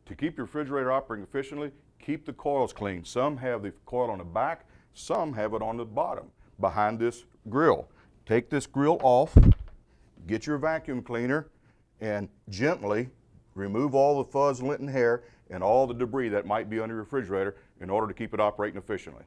To keep your refrigerator operating efficiently, keep the coils clean. Some have the coil on the back, some have it on the bottom, behind this grill. Take this grill off, get your vacuum cleaner, and gently remove all the fuzz, lint, and hair, and all the debris that might be under your refrigerator in order to keep it operating efficiently.